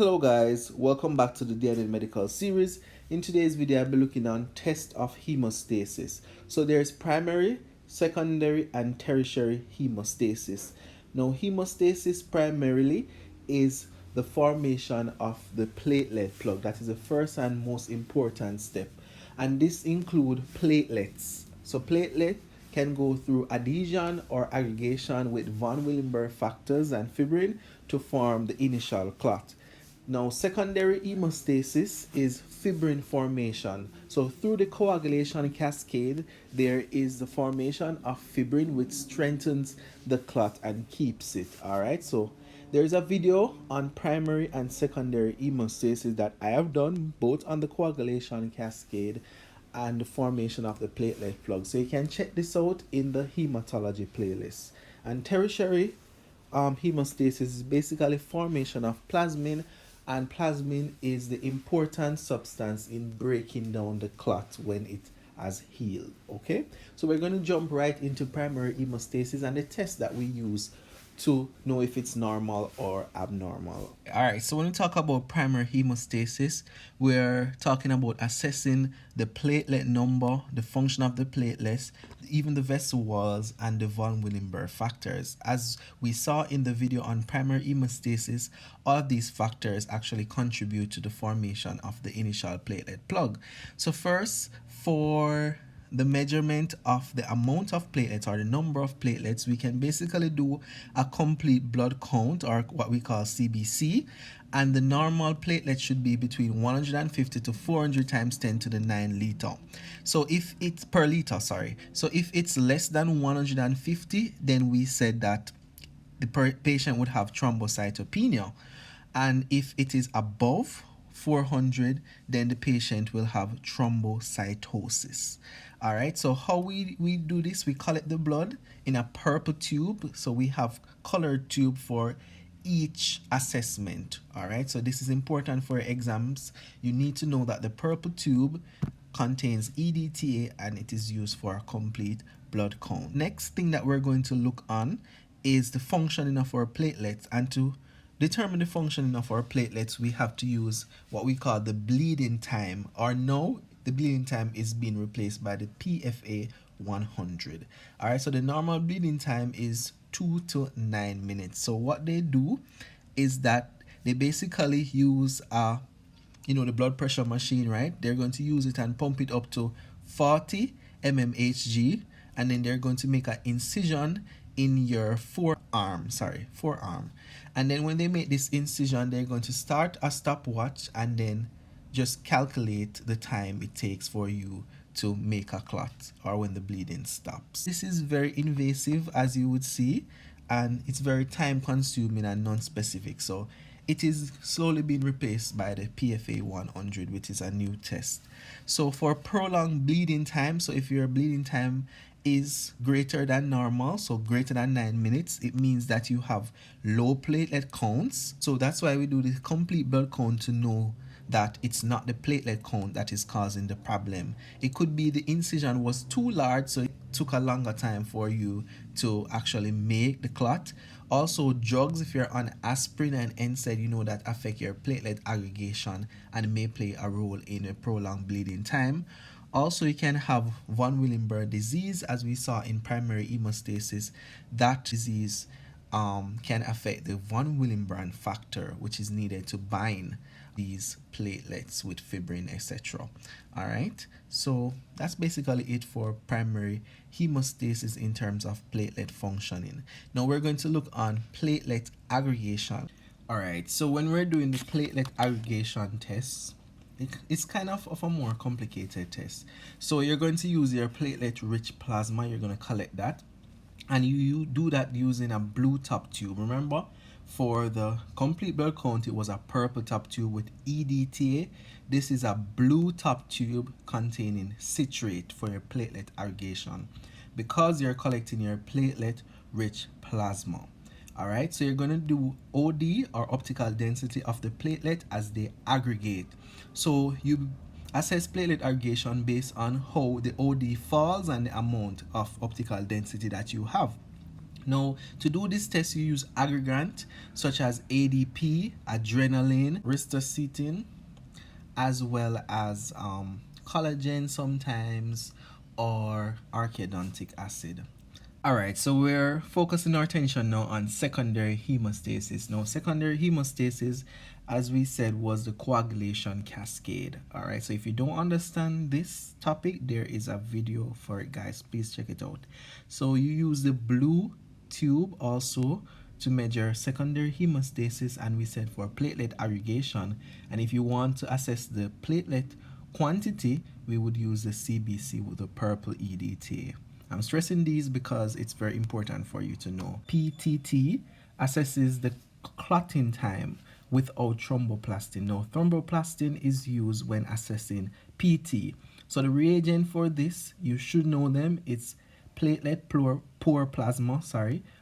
Hello guys, welcome back to the D&N Medical Series. In today's video, I'll be looking on test of hemostasis. So there's primary, secondary, and tertiary hemostasis. Now hemostasis primarily is the formation of the platelet plug. That is the first and most important step. And this includes platelets. So platelet can go through adhesion or aggregation with von Willebrand factors and fibrin to form the initial clot. Now, secondary hemostasis is fibrin formation. So through the coagulation cascade, there is the formation of fibrin which strengthens the clot and keeps it. Alright, so there's a video on primary and secondary hemostasis that I have done both on the coagulation cascade and the formation of the platelet plug. So you can check this out in the hematology playlist. And tertiary hemostasis is basically formation of plasmin, and plasmin is the important substance in breaking down the clot when it has healed. Okay, so we're going to jump right into primary hemostasis and the test that we use to know if it's normal or abnormal. All right, so when we talk about primary hemostasis, we're talking about assessing the platelet number, the function of the platelets, even the vessel walls, and the von Willebrand factors. As we saw in the video on primary hemostasis, all of these factors actually contribute to the formation of the initial platelet plug. So first, for the measurement of the amount of platelets or the number of platelets, we can basically do a complete blood count, or what we call CBC, and the normal platelet should be between 150 to 400 times 10 to the 9 liter. So if it's per liter, so if it's less than 150, then we said that the patient would have thrombocytopenia, and if it is above 400, then the patient will have thrombocytosis. All right, so how we do this, we collect the blood in a purple tube. So we have colored tube for each assessment. All right, so this is important for exams. You need to know that the purple tube contains EDTA and it is used for a complete blood count. Next thing that we're going to look on is the functioning of our platelets, and to determine the functioning of our platelets, we have to use what we call the bleeding time, or no, the bleeding time is being replaced by the PFA 100. All right, so the normal bleeding time is 2 to 9 minutes. So what they do is that they basically use the blood pressure machine, right? They're going to use it and pump it up to 40 mmHg, and then they're going to make an incision in your forearm, and then when they make this incision, they're going to start a stopwatch and then just calculate the time it takes for you to make a clot, or when the bleeding stops. This is very invasive, as you would see, and it's very time consuming and non-specific, so it is slowly being replaced by the PFA 100, which is a new test. So for prolonged bleeding time, so if your bleeding time is greater than normal, so greater than 9 minutes, it means that you have low platelet counts. So that's why we do the complete blood count, to know that it's not the platelet count that is causing the problem. It could be the incision was too large, so it took a longer time for you to actually make the clot. Also, drugs, if you're on aspirin and NSAID, you know that affect your platelet aggregation and may play a role in a prolonged bleeding time. Also, you can have von Willebrand disease, as we saw in primary hemostasis. That disease can affect the von Willebrand factor, which is needed to bind these platelets with fibrin, etc. All right, so that's basically it for primary hemostasis in terms of platelet functioning. Now we're going to look on platelet aggregation. All right, so when we're doing the platelet aggregation tests, it's kind of a more complicated test. So you're going to use your platelet-rich plasma. You're going to collect that, and you do that using a blue top tube. Remember, for the complete blood count, it was a purple top tube with EDTA. This is a blue top tube containing citrate for your platelet aggregation, because you're collecting your platelet-rich plasma. All right, so you're going to do OD, or optical density of the platelet, as they aggregate. So you assess platelet aggregation based on how the OD falls and the amount of optical density that you have. Now, to do this test, you use aggregant such as ADP, adrenaline, ristocetin, as well as collagen sometimes, or arachidonic acid. Alright, so we're focusing our attention now on secondary hemostasis. Now, secondary hemostasis, as we said, was the coagulation cascade. Alright, so if you don't understand this topic, there is a video for it, guys. Please check it out. So you use the blue tube also to measure secondary hemostasis, and we said for platelet aggregation. And if you want to assess the platelet quantity, we would use the CBC with the purple EDTA. I'm stressing these because it's very important for you to know. PTT assesses the clotting time without thromboplastin. Now, thromboplastin is used when assessing PT. So the reagent for this, you should know them. It's platelet poor plasma,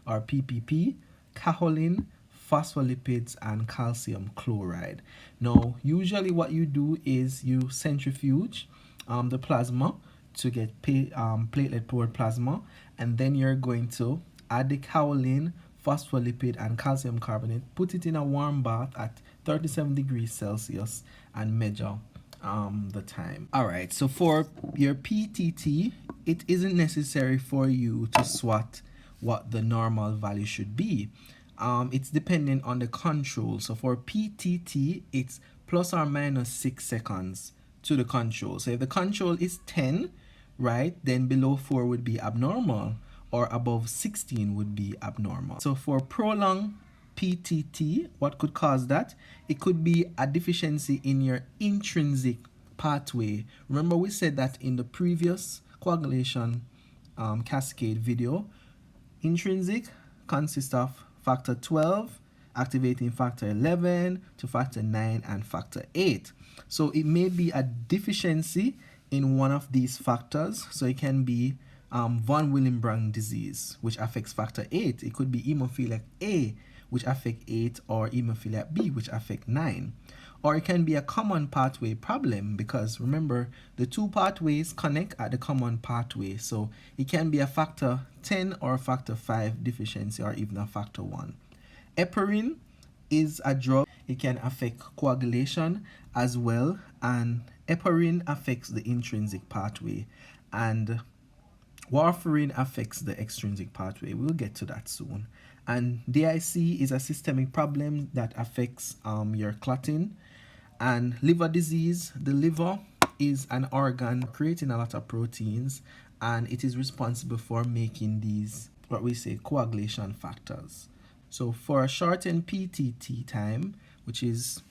or PPP, kaolin, phospholipids, and calcium chloride. Now, usually what you do is you centrifuge the plasma to get platelet poor plasma, and then you're going to add the kaolin, phospholipid, and calcium carbonate, put it in a warm bath at 37 degrees Celsius, and measure the time. Alright, so for your PTT, it isn't necessary for you to swat what the normal value should be. It's dependent on the control. So for PTT, it's plus or minus 6 seconds to the control. So if the control is 10, right, then below 4 would be abnormal, or above 16 would be abnormal. So for prolonged PTT, what could cause that? It could be a deficiency in your intrinsic pathway. Remember, we said that in the previous coagulation cascade video. Intrinsic consists of factor 12, activating factor 11 to factor 9, and factor 8. So it may be a deficiency in one of these factors. So it can be von Willebrand disease, which affects factor 8. It could be hemophilia A, which affect 8, or hemophilia B, which affect 9. Or it can be a common pathway problem, because remember, the two pathways connect at the common pathway. So it can be a factor 10 or a factor 5 deficiency, or even a factor 1. Heparin is a drug. It can affect coagulation as well, and heparin affects the intrinsic pathway, and warfarin affects the extrinsic pathway. We'll get to that soon. And DIC is a systemic problem that affects your clotting. And liver disease, the liver is an organ creating a lot of proteins, and it is responsible for making these, what we say, coagulation factors. So for a shortened PTT time, which is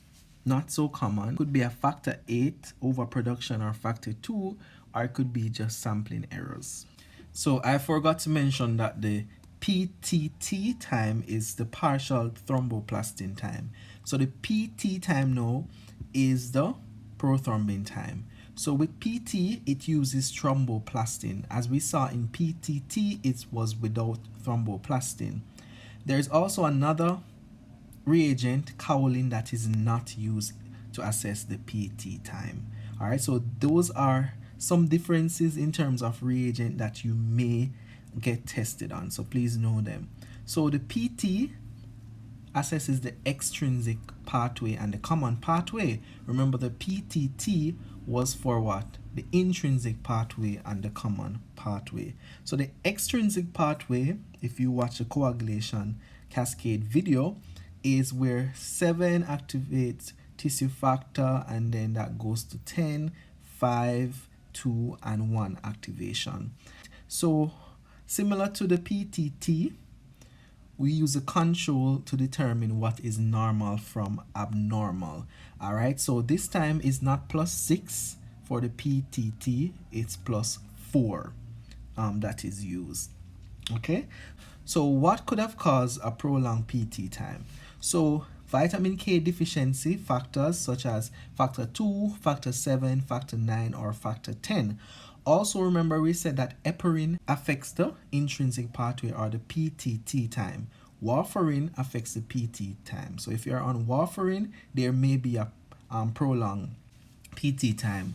not so common, could be a factor 8 overproduction, or factor 2, or it could be just sampling errors. So I forgot to mention that the PTT time is the partial thromboplastin time. So the PT time now is the prothrombin time. So with PT, it uses thromboplastin. As we saw in PTT, it was without thromboplastin. There's also another reagent, kaolin, that is not used to assess the PT time. Alright, so those are some differences in terms of reagent that you may get tested on. So please know them. So the PT assesses the extrinsic pathway and the common pathway. Remember, the PTT was for what? The intrinsic pathway and the common pathway. So the extrinsic pathway, if you watch the coagulation cascade video, is where 7 activates tissue factor, and then that goes to 10, 5, 2, and 1 activation. So similar to the PTT, we use a control to determine what is normal from abnormal. All right, so this time is not plus 6 for the PTT, it's plus 4 that is used. Okay, so what could have caused a prolonged PT time? So vitamin K deficiency factors such as factor 2, factor 7, factor 9, or factor 10. Also remember, we said that heparin affects the intrinsic pathway, or the PTT time. Warfarin affects the PT time. So if you're on warfarin, there may be a prolonged PT time.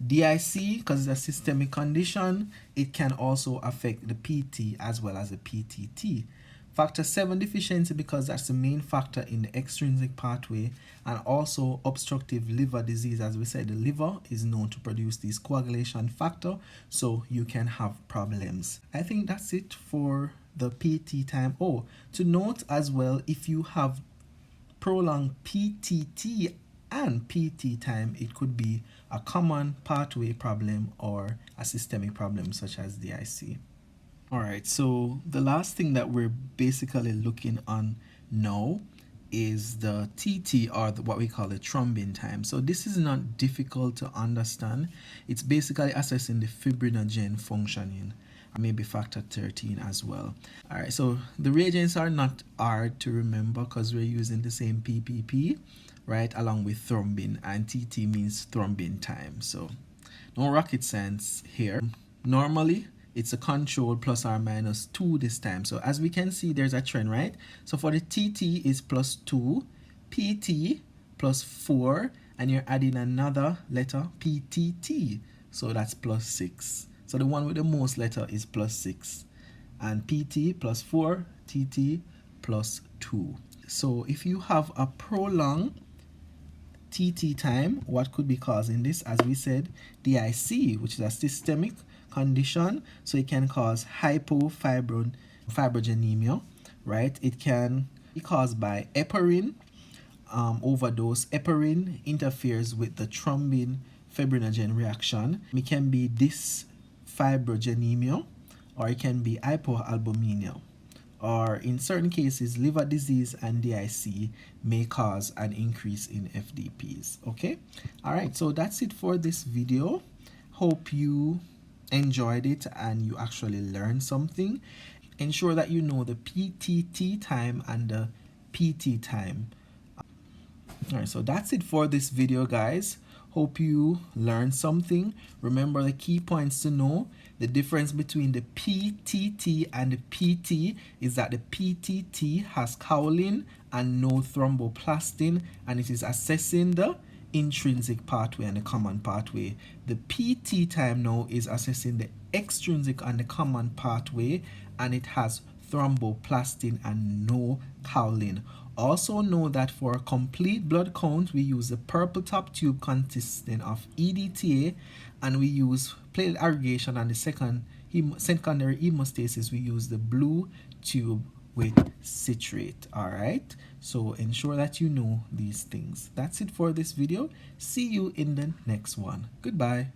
DIC, because it's a systemic condition, it can also affect the PT as well as the PTT. Factor 7 deficiency because that's the main factor in the extrinsic pathway, and also obstructive liver disease. As we said, the liver is known to produce this coagulation factor, so you can have problems. I think that's it for the PT time. Oh, to note as well, if you have prolonged PTT and PT time, it could be a common pathway problem or a systemic problem such as DIC. All right, so the last thing that we're basically looking on now is the TT, or what we call the thrombin time. So this is not difficult to understand. It's basically assessing the fibrinogen functioning, or maybe factor 13 as well. All right, so the reagents are not hard to remember because we're using the same PPP, right, along with thrombin, and TT means thrombin time. So no rocket science here. Normally, it's a control plus or minus 2 this time. So as we can see, there's a trend, right? So for the TT is plus 2, PT plus 4, and you're adding another letter, PTT. So that's plus 6. So the one with the most letter is plus 6. And PT plus 4, TT plus 2. So if you have a prolonged TT time, what could be causing this? As we said, DIC, which is a systemic condition, so it can cause hypofibrogenemia, right? It can be caused by heparin overdose. Heparin interferes with the thrombin fibrinogen reaction. It can be dysfibrogenemia, or it can be hypoalbuminemia, or in certain cases, liver disease and DIC may cause an increase in FDPs. Okay, all right, so that's it for this video. Hope you enjoyed it and you actually learned something. Ensure that you know the PTT time and the PT time. All right, so that's it for this video, guys. Hope you learned something. Remember the key points to know. The difference between the PTT and the PT is that the PTT has kaolin and no thromboplastin, and it is assessing the intrinsic pathway and the common pathway. The PT time now is assessing the extrinsic and the common pathway, and it has thromboplastin and no kaolin. Also know that for a complete blood count, we use the purple top tube consisting of EDTA, and we use platelet aggregation, and the secondary hemostasis, we use the blue tube with citrate. All right, so ensure that you know these things. That's it for this video. See you in the next one. Goodbye.